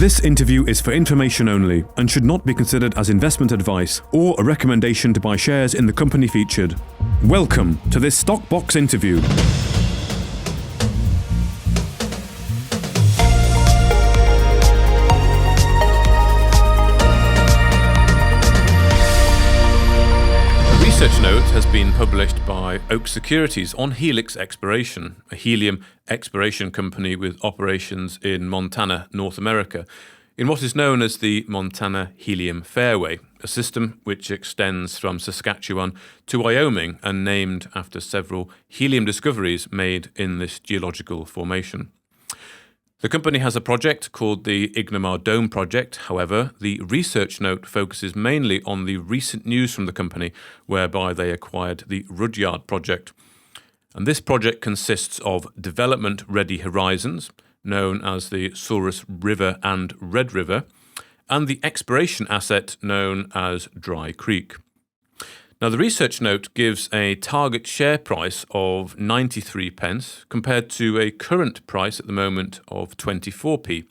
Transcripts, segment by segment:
This interview is for information only and should not be considered as investment advice or a recommendation to buy shares in the company featured. Welcome to this Stock Box interview. A research note has been published by Opex Securities on Helix Exploration, a helium exploration company with operations in Montana, North America, in what is known as the Montana Helium Fairway, a system which extends from Saskatchewan to Wyoming and named after several helium discoveries made in this geological formation. The company has a project called the Ignimar Dome Project. However, the research note focuses mainly on the recent news from the company, whereby they acquired the Rudyard Project. And this project consists of development-ready horizons, known as the Souris River and Red River, and the exploration asset known as Dry Creek. Now, the research note gives a target share price of 93 pence compared to a current price at the moment of 24p,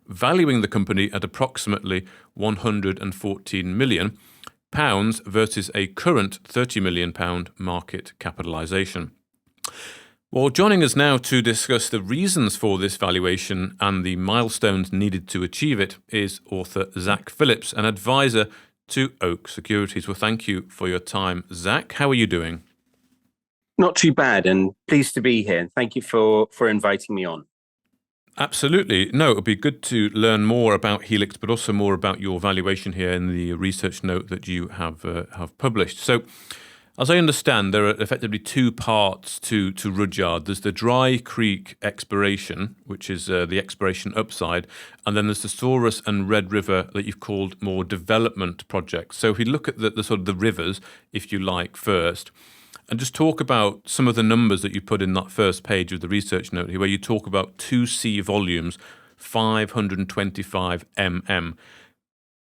valuing the company at approximately £114 million versus a current £30 million market capitalisation. Well, joining us now to discuss the reasons for this valuation and the milestones needed to achieve it is author Zach Phillips, an advisor to Opex Securities. Well, thank you for your time, Zach. How are you doing? Not too bad, and pleased to be here. And thank you for inviting me on. Absolutely. No, it would be good to learn more about Helix, but also more about your valuation here in the research note that you have published. So, as I understand, there are effectively two parts to Rudyard. There's the Dry Creek exploration, which is the exploration upside, and then there's the Souris and Red River that you've called more development projects. So if we look at the sort of the rivers, if you like, first, and just talk about some of the numbers that you put in that first page of the research note here, where you talk about 2C volumes, 525 mm.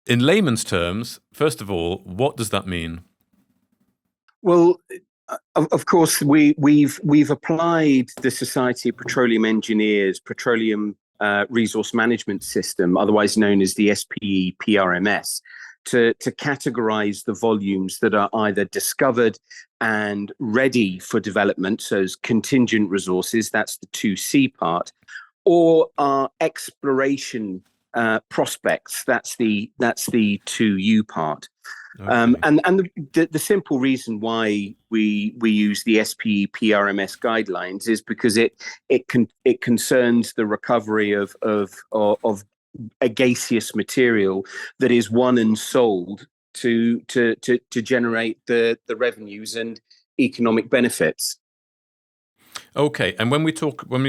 In layman's terms, first of all, what does that mean? Well, of course, we've applied the Society of Petroleum Engineers Petroleum Resource Management System, otherwise known as the SPE PRMS, to categorize the volumes that are either discovered and ready for development, so as contingent resources, that's the 2C part, or are exploration prospects, that's the 2U part. Okay. And the simple reason why we use the SPE PRMS guidelines is because it concerns the recovery of a gaseous material that is won and sold to generate the revenues and economic benefits. Okay, and when we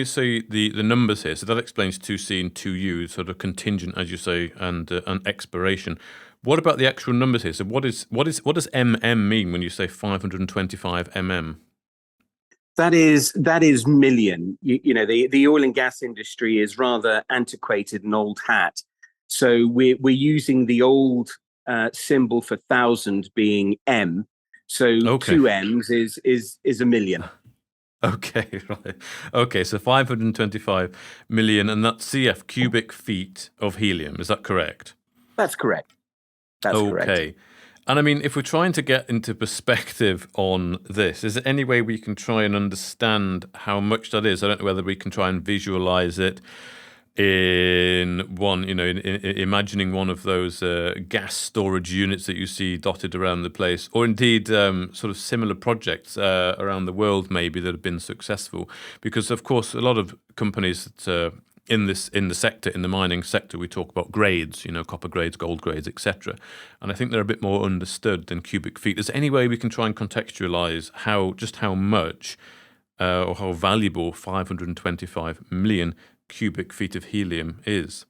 say the numbers here, so that explains 2C and 2U, sort of contingent, as you say, and exploration. What about the actual numbers here? So what does MM mean when you say 525 mm? That is million. You know, the oil and gas industry is rather antiquated and old hat. So we're using the old symbol for thousand being M. So okay. 2 M's is a million. Okay, right. Okay, so 525 million, and that's CF, cubic feet of helium. Is that correct? That's correct. That's correct. Okay. And I mean, if we're trying to get into perspective on this, is there any way we can try and understand how much that is? I don't know whether we can try and visualize it in one, imagining one of those gas storage units that you see dotted around the place, or indeed sort of similar projects around the world maybe that have been successful. Because, of course, a lot of companies that in the mining sector, we talk about grades, copper grades, gold grades, etc. And I think they're a bit more understood than cubic feet. Is there any way we can try and contextualize how much or how valuable 525 million cubic feet of helium is?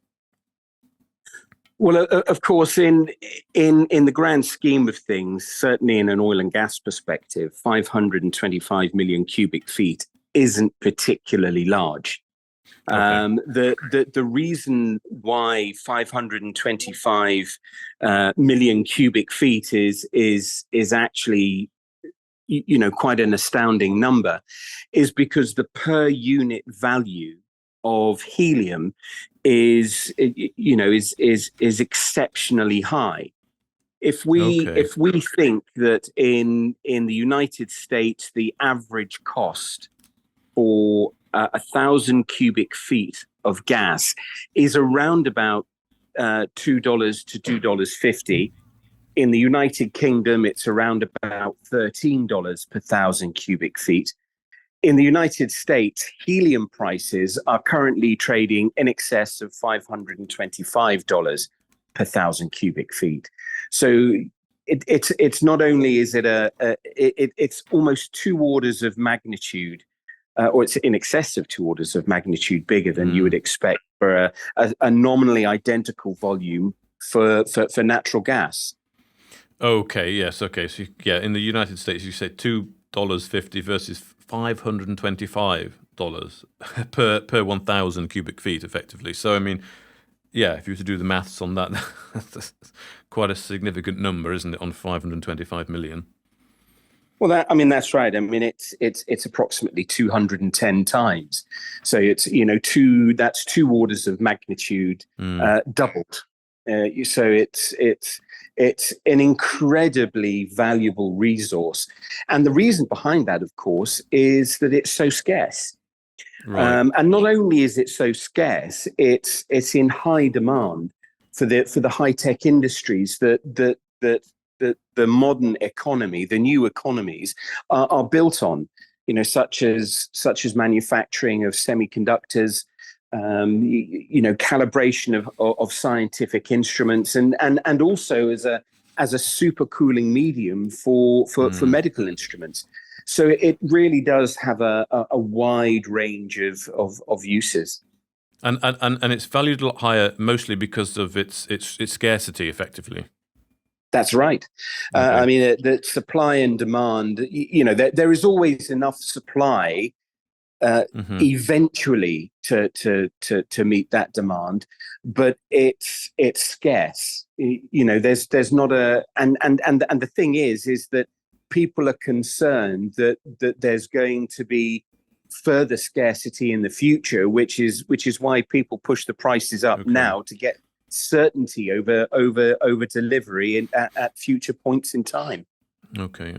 Well, of course, in the grand scheme of things, certainly in an oil and gas perspective, 525 million cubic feet isn't particularly large. Okay. The reason why 525 million cubic feet is actually quite an astounding number is because the per unit value of helium is exceptionally high. If we think that in the United States the average cost for 1,000 cubic feet of gas is around about $2 to $2.50. In the United Kingdom, it's around about $13 per 1,000 cubic feet. In the United States, helium prices are currently trading in excess of $525 per 1,000 cubic feet. So it's not only is it it's almost two orders of magnitude, or it's in excess of two orders of magnitude bigger than you would expect for a nominally identical volume for natural gas. Okay, yes, okay. So yeah, in the United States, you say $2.50 versus $525 per 1,000 cubic feet, effectively. So I mean, yeah, if you were to do the maths on that, that's quite a significant number, isn't it, on 525 million? Well, that's right. I mean, it's approximately 210 times. So it's that's two orders of magnitude doubled. So it's an incredibly valuable resource, and the reason behind that, of course, is that it's so scarce. Right. And not only is it so scarce, it's in high demand for the high tech industries that the modern economy, the new economies, are built on. Such as manufacturing of semiconductors, calibration of scientific instruments, and also as a supercooling medium for medical instruments. So it really does have a wide range of uses. And it's valued a lot higher, mostly because of its scarcity, effectively. That's right. Okay. I mean, the supply and demand. There is always enough supply eventually to meet that demand, but it's scarce. There's not a and the thing is that people are concerned that there's going to be further scarcity in the future, which is why people push the prices up now to get certainty over delivery at future points in time. Okay.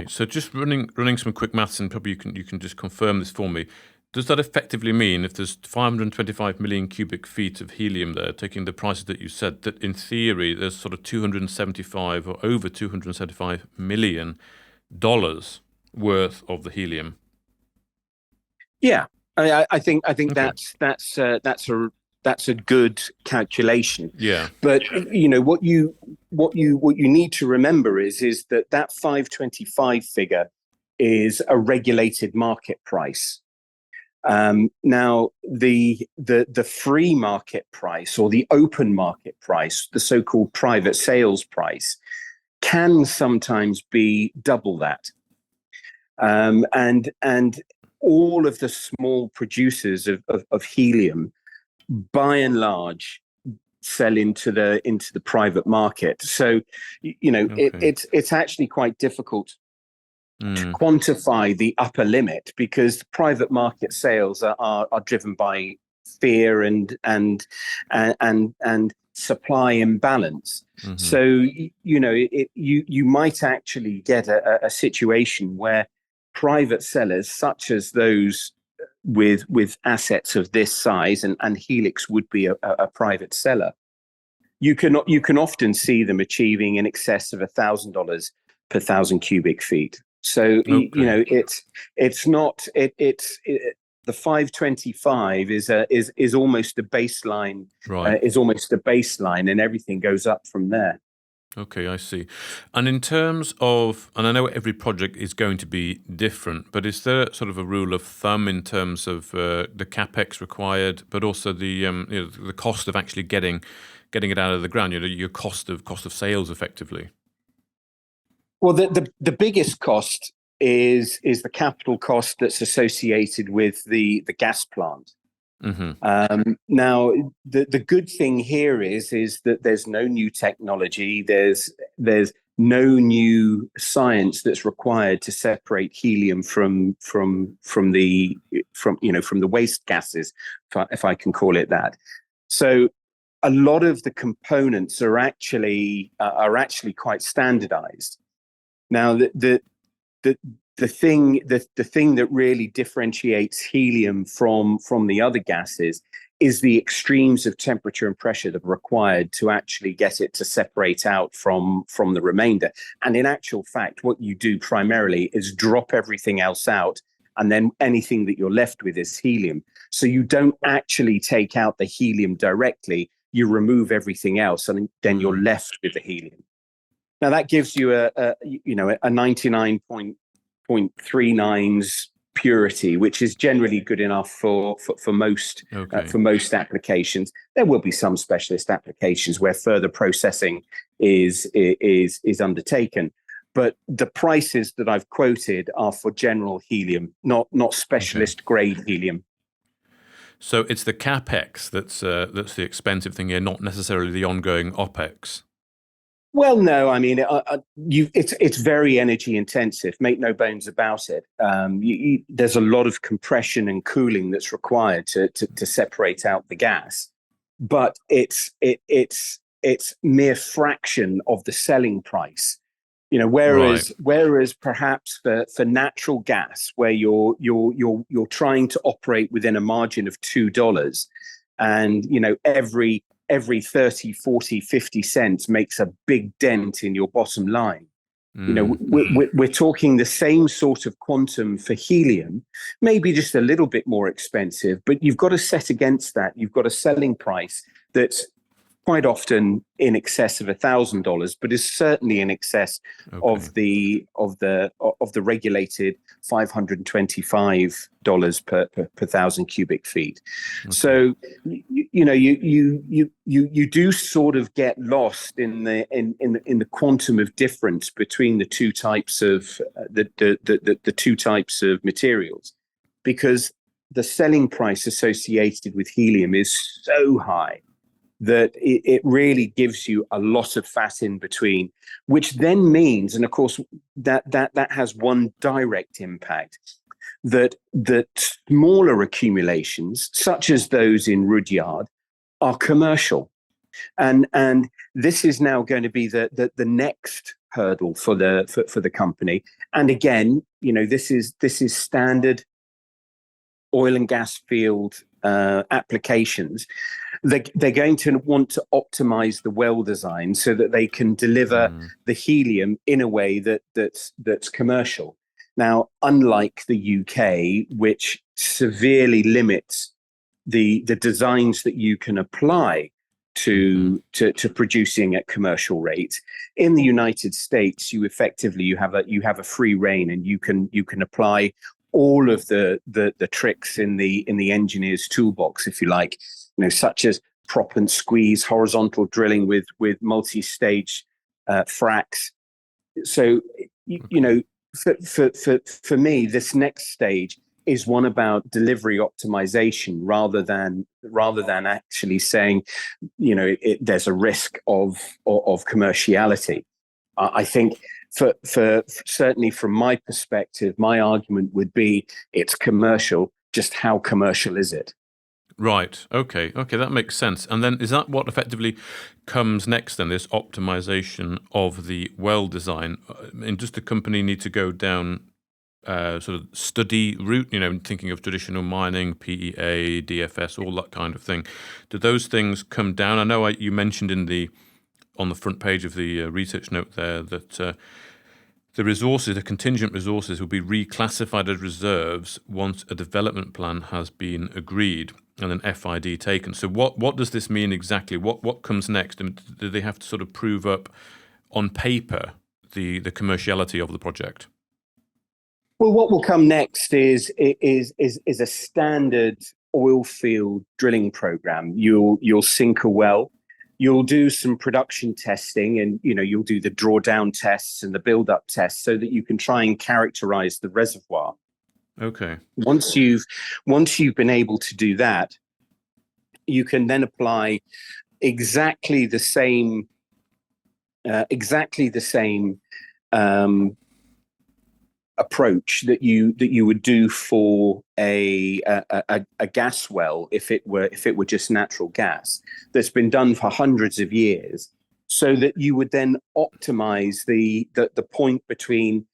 So just running some quick maths, and probably you can just confirm this for me. Does that effectively mean if there's 525 million cubic feet of helium there, taking the prices that you said, that in theory there's sort of 275 or over 275 million dollars worth of the helium? Yeah, I think Okay. that's a good calculation. Yeah. But what you need to remember is that 525 figure is a regulated market price. Now the free market price, or the open market price, the so-called private sales price, can sometimes be double that. And all of the small producers of helium, by and large, sell into the private market. So it's actually quite difficult to quantify the upper limit, because private market sales are driven by fear and supply imbalance. So you might actually get a situation where private sellers, such as those with assets of this size, and Helix would be a private seller, you can often see them achieving in excess of $1,000 per 1,000 cubic feet. So it's not the 525 is almost a baseline. Right. Is almost a baseline, and everything goes up from there. Okay, I see. And in terms of, and I know every project is going to be different, but is there sort of a rule of thumb in terms of the capex required, but also the the cost of actually getting it out of the ground? Your cost of sales, effectively. Well, the biggest cost is the capital cost that's associated with the gas plant. Now, the good thing here is that there's no new technology. There's no new science that's required to separate helium from the waste gases, if I can call it that. So a lot of the components are actually quite standardized. Now, the thing that really differentiates helium from the other gases is the extremes of temperature and pressure that are required to actually get it to separate out from the remainder. And in actual fact, what you do primarily is drop everything else out, and then anything that you're left with is helium. So you don't actually take out the helium directly, you remove everything else, and then you're left with the helium. Now that gives you a 99.39 purity, which is generally good enough for most applications. There will be some specialist applications where further processing is undertaken, but the prices that I've quoted are for general helium, not specialist grade helium. So it's the capex that's the expensive thing here, not necessarily the ongoing Opex. Well, no, I mean, it's very energy intensive. Make no bones about it. There's a lot of compression and cooling that's required to separate out the gas, but it's mere fraction of the selling price. Whereas perhaps for natural gas, where you're trying to operate within a margin of $2, and every 30, 40, 50 cents makes a big dent in your bottom line. We're talking the same sort of quantum for helium, maybe just a little bit more expensive, but you've got to set against that. You've got a selling price that's quite often in excess of $1,000, but is certainly in excess of the regulated $525 per thousand cubic feet. Okay. So you do sort of get lost in the quantum of difference between the two types of the two types of materials, because the selling price associated with helium is so high that it really gives you a lot of fat in between, which then means, and of course that has one direct impact, that smaller accumulations, such as those in Rudyard, are commercial, and this is now going to be the next hurdle for the company. And again, this is standard oil and gas field applications. They're going to want to optimize the well design so that they can deliver the helium in a way that's commercial. Now, unlike the UK, which severely limits the designs that you can apply to producing at commercial rates, in the United States, you effectively have a free rein, and you can apply all of the tricks in the engineer's toolbox, if you like, such as prop and squeeze, horizontal drilling with multi-stage fracks. So for me, this next stage is one about delivery optimization rather than actually saying there's a risk of commerciality. I think for certainly from my perspective, my argument would be it's commercial. Just how commercial is it? Right. Okay, that makes sense. And then is that what effectively comes next then, this optimization of the well design? And does the company need to go down sort of study route, thinking of traditional mining, PEA, DFS, all that kind of thing? Do those things come down? I know you mentioned on the front page of the research note there that the contingent resources will be reclassified as reserves once a development plan has been agreed and an FID taken. So what does this mean exactly? What comes next? And do they have to sort of prove up on paper the commerciality of the project? Well, what will come next is a standard oil field drilling program. You'll sink a well. You'll do some production testing, and you'll do the drawdown tests and the build-up tests so that you can try and characterize the reservoir. Okay. Once you've been able to do that, you can then apply exactly the same exactly the same um, approach that you would do for a gas well if it were just natural gas that's been done for hundreds of years, so that you would then optimize the point between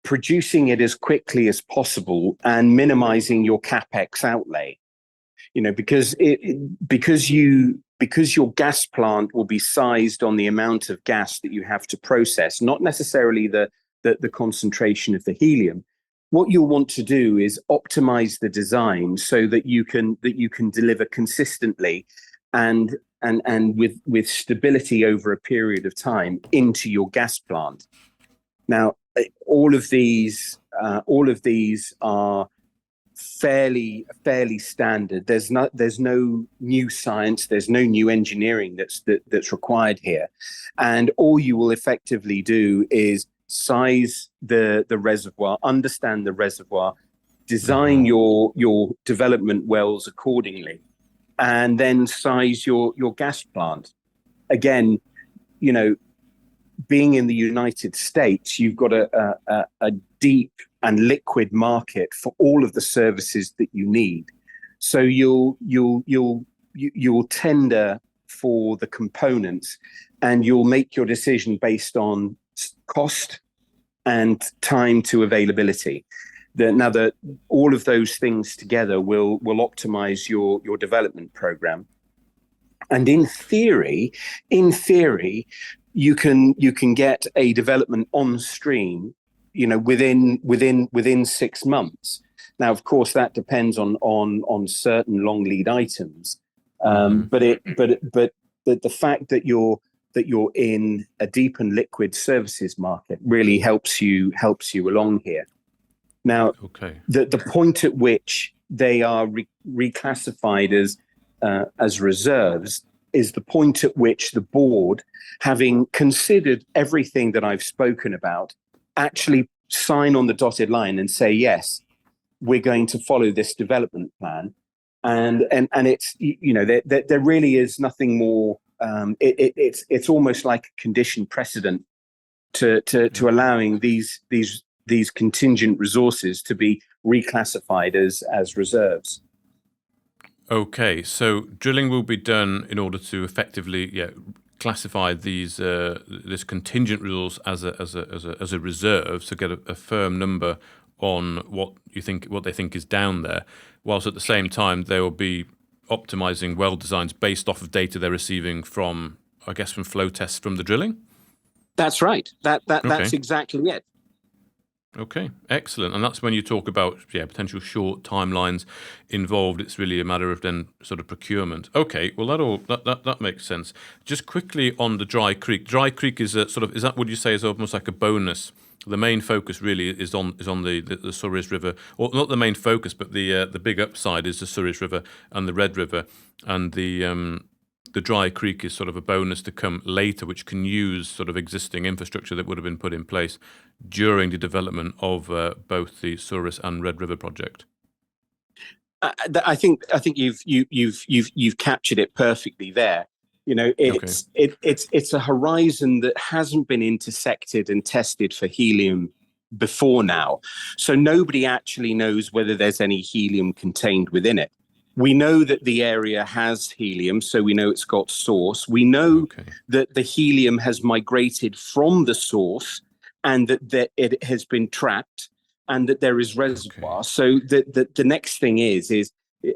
producing it as quickly as possible and minimizing your capex outlay. Because your gas plant will be sized on the amount of gas that you have to process, not necessarily the concentration of the helium. What you'll want to do is optimize the design so that you can deliver consistently and with stability over a period of time into your gas plant. Now, all of these are fairly standard. There's no new science, there's no new engineering that's required here, and all you will effectively do is size the reservoir, understand the reservoir, design your development wells accordingly, and then size your gas plant. Again, you know, being in the United States, you've got a deep and liquid market for all of the services that you need. So you'll tender for the components, and you'll make your decision based on cost and time to availability. All of those things together will optimize your development program. And in theory, you can get a development on stream, within 6 months. Now, of course, that depends on certain long lead items. But the fact that you're in a deep and liquid services market really helps you along here. Now, the point at which they are reclassified as reserves is the point at which the board, having considered everything that I've spoken about, actually sign on the dotted line and say, yes, we're going to follow this development plan. And it's, there really is nothing more. It's almost like a condition precedent to allowing these contingent resources to be reclassified as reserves. Okay, so drilling will be done in order to effectively, classify this contingent resource as a reserve, to get a firm number on what they think is down there, whilst at the same time they will be optimizing well designs based off of data they're receiving from flow tests from the drilling. That's right. That's exactly it. Okay, excellent. And that's when you talk about potential short timelines involved. It's really a matter of then sort of procurement. Okay, well that makes sense. Just quickly on the Dry Creek. Dry Creek is a sort of, is that what you say is almost like a bonus? The main focus really is on the Suez River, or not the main focus, but the big upside is the Suez River and the Red River, and the Dry Creek is sort of a bonus to come later, which can use sort of existing infrastructure that would have been put in place during the development of both the Suez and Red River project. I think you've captured it perfectly there. It's a horizon that hasn't been intersected and tested for helium before now, so nobody actually knows whether there's any helium contained within it. We know that the area has helium, so we know it's got source. We know that the helium has migrated from the source, and that it has been trapped, and that there is reservoir. So the next thing is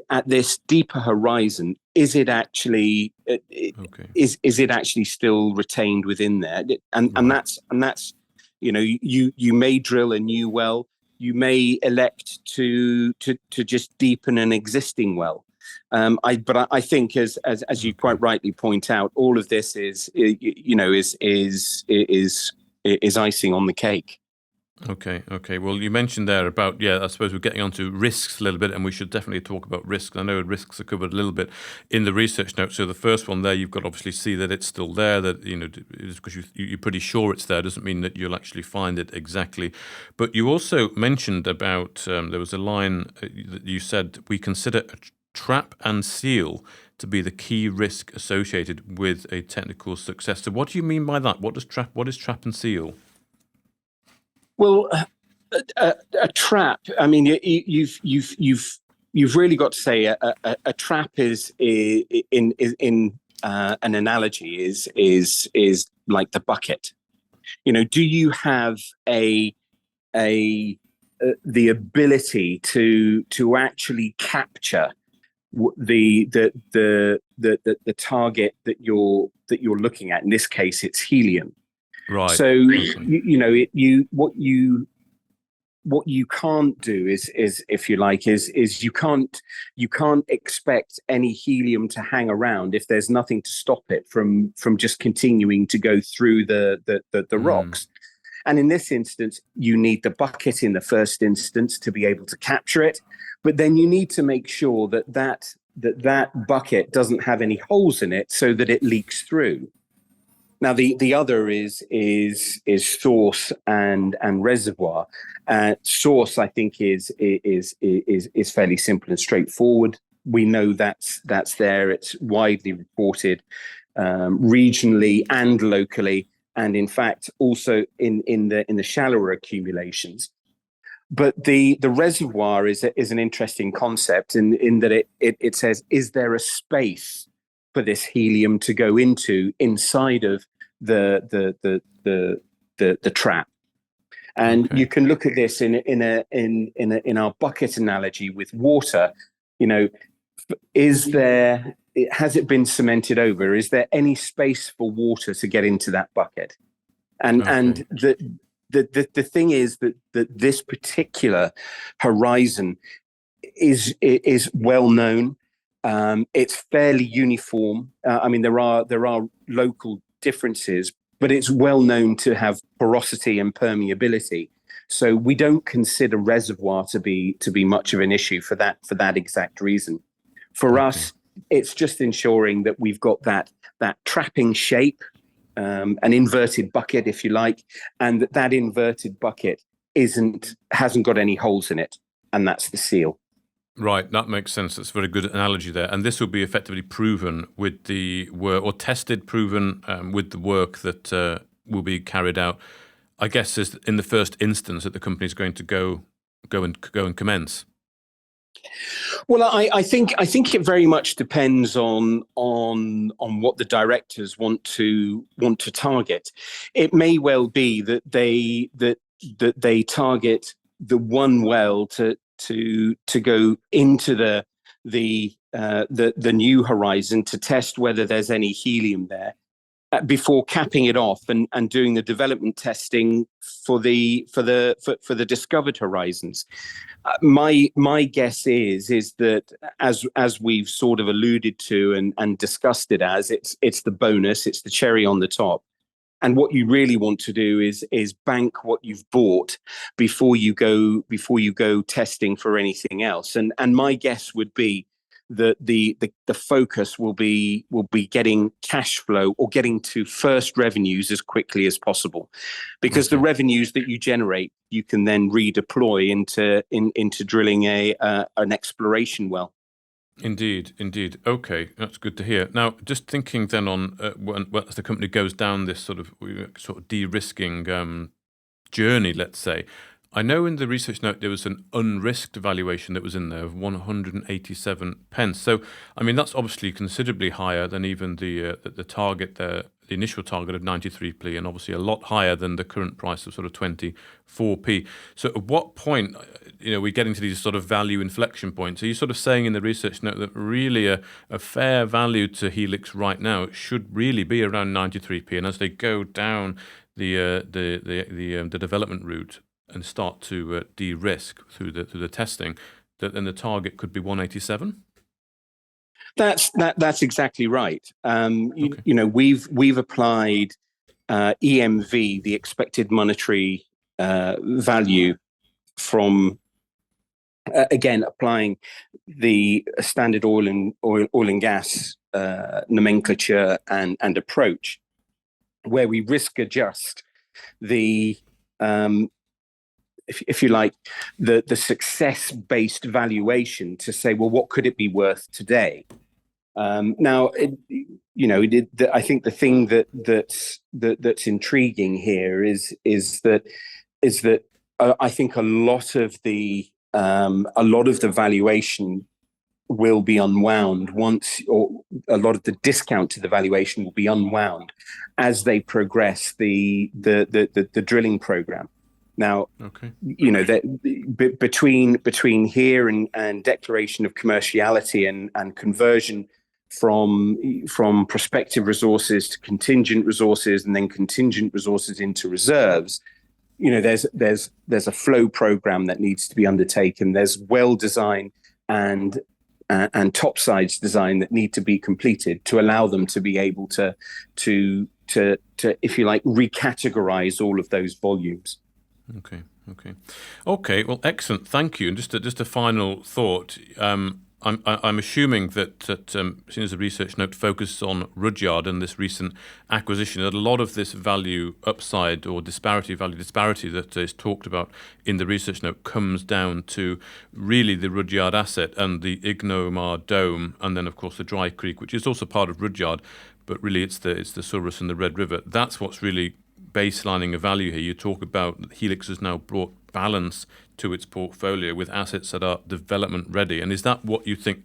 at this deeper horizon, is it actually is it actually still retained within there? And that's you may drill a new well. You may elect to just deepen an existing well. But I think, as you quite rightly point out, all of this is icing on the cake. Okay. Well, you mentioned there about, I suppose we're getting onto risks a little bit, and we should definitely talk about risks. I know risks are covered a little bit in the research notes. So the first one there, you've got to obviously see that it's still there, that, because you're pretty sure it's there, doesn't mean that you'll actually find it exactly. But you also mentioned about, there was a line that you said, we consider a trap and seal to be the key risk associated with a technical success. So what do you mean by that? What is trap and seal? Well, a trap. I mean, you've really got to say a trap is in an analogy is like the bucket. Do you have a the ability to actually capture the target that you're looking at? In this case, it's helium. Right. So Okay. what you can't do is if you like is you can't expect any helium to hang around if there's nothing to stop it from just continuing to go through the rocks. And in this instance, you need the bucket in the first instance to be able to capture it, but then you need to make sure that bucket doesn't have any holes in it so that it leaks through. Now, the other is source and reservoir. Source, I think, is fairly simple and straightforward. We know that's there. It's widely reported regionally and locally, and in fact also in the shallower accumulations. But the reservoir is an interesting concept in that it says, is there a space for this helium to go into inside of the trap? And Okay. you can look at this in our bucket analogy with water. Has it been cemented over? Is there any space for water to get into that bucket? And the thing is that this particular horizon is well known. It's fairly uniform. I mean, there are local differences, but it's well known to have porosity and permeability. So we don't consider reservoir to be much of an issue for that exact reason. For us, it's just ensuring that we've got that trapping shape, an inverted bucket, if you like, and that inverted bucket hasn't got any holes in it, and that's the seal. Right, that makes sense. That's a very good analogy there. And this will be effectively proven with the work, or tested, proven with the work that will be carried out. I guess is in the first instance that the company is going to go and commence. Well, I think it very much depends on what the directors want to target. It may well be that they target the one well to go into the new horizon to test whether there's any helium there before capping it off and doing the development testing for the discovered horizons. My guess is that as we've sort of alluded to and discussed it as, it's the bonus, it's the cherry on the top. And what you really want to do is bank what you've bought before you go testing for anything else. And my guess would be that the focus will be getting cash flow or getting to first revenues as quickly as possible, because the revenues that you generate you can then redeploy into drilling an exploration well. Indeed. Okay, that's good to hear. Now, just thinking then on as the company goes down this sort of de-risking journey, let's say. I know in the research note there was an unrisked valuation that was in there of 187 pence. So, I mean, that's obviously considerably higher than even the target there, the initial target of 93p, and obviously a lot higher than the current price of sort of 24p. So, at what point, we're getting to these sort of value inflection points? Are you sort of saying in the research note that really a fair value to Helix right now should really be around 93p, and as they go down the development route and start to de-risk through the testing, that then the target could be 187? That's exactly right. We've applied EMV, the expected monetary value, from again applying the standard oil and gas nomenclature and approach, where we risk adjust the if you like, the success-based valuation to say, well, what could it be worth today? Now, I think the thing that's intriguing here is that I think a lot of the valuation will be unwound or a lot of the discount to the valuation will be unwound as they progress the drilling program. Now, okay. Between here and declaration of commerciality and conversion from prospective resources to contingent resources and then contingent resources into reserves, there's a flow program that needs to be undertaken. There's well design and topsides design that need to be completed to allow them to be able to if you like recategorize all of those volumes. Okay. Well, excellent. Thank you. And just a final thought. I'm assuming that seeing as the research note focuses on Rudyard and this recent acquisition, that a lot of this value upside or value disparity that is talked about in the research note comes down to really the Rudyard asset and the Ignomar Dome, and then of course the Dry Creek, which is also part of Rudyard, but really it's the Souris and the Red River. That's what's really baselining a value here. You talk about Helix has now brought balance to its portfolio with assets that are development ready. And is that what you think?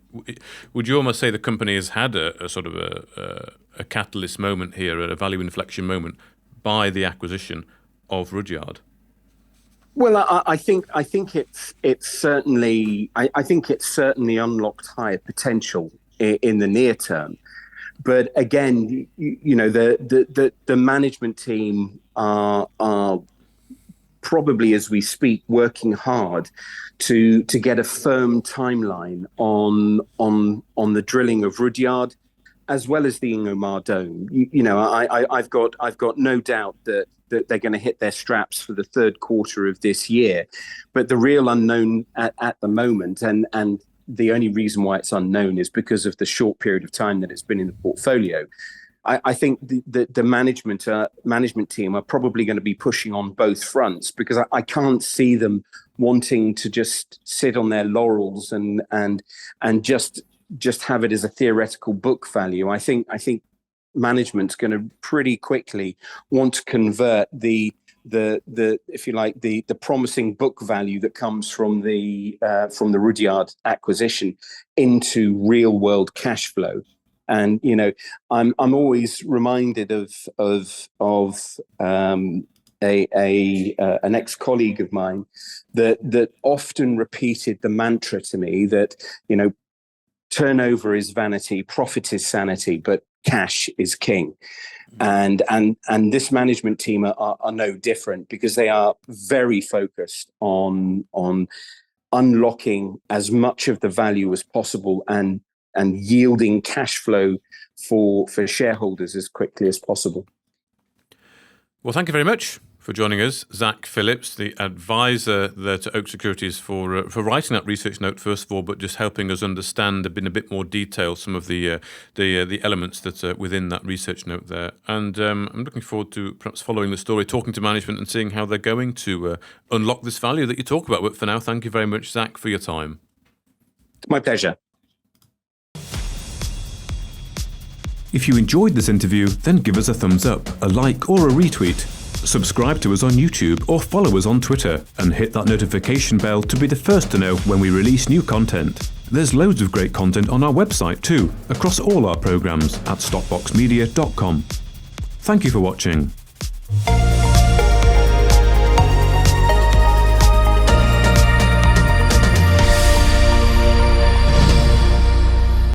Would you almost say the company has had a sort of a catalyst moment here, a value inflection moment by the acquisition of Rudyard? Well, I think it's certainly unlocked higher potential in the near term. But again, the management team are probably, as we speak, working hard to get a firm timeline on the drilling of Rudyard, as well as the Ingomar Dome. I've got no doubt that they're going to hit their straps for the third quarter of this year. But the real unknown at the moment, and the only reason why it's unknown is because of the short period of time that it's been in the portfolio. I think the management team are probably going to be pushing on both fronts, because I can't see them wanting to just sit on their laurels and just have it as a theoretical book value. I think management's going to pretty quickly want to convert the if you like the promising book value that comes from the Rudyard acquisition into real world cash flow. And I'm always reminded of an ex-colleague of mine that often repeated the mantra to me that turnover is vanity, profit is sanity, but cash is king. And this management team are no different, because they are very focused on unlocking as much of the value as possible and yielding cash flow for shareholders as quickly as possible. Well, thank you very much for joining us, Zach Phillips, the advisor there to Oak Securities for writing that research note, first of all, but just helping us understand in a bit more detail some of the elements that are within that research note there. And I'm looking forward to perhaps following the story, talking to management and seeing how they're going to unlock this value that you talk about. But for now, thank you very much, Zach, for your time. My pleasure. If you enjoyed this interview, then give us a thumbs up, a like or a retweet. Subscribe to us on YouTube or follow us on Twitter, and hit that notification bell to be the first to know when we release new content. There's loads of great content on our website too, across all our programs at stopboxmedia.com. Thank you for watching.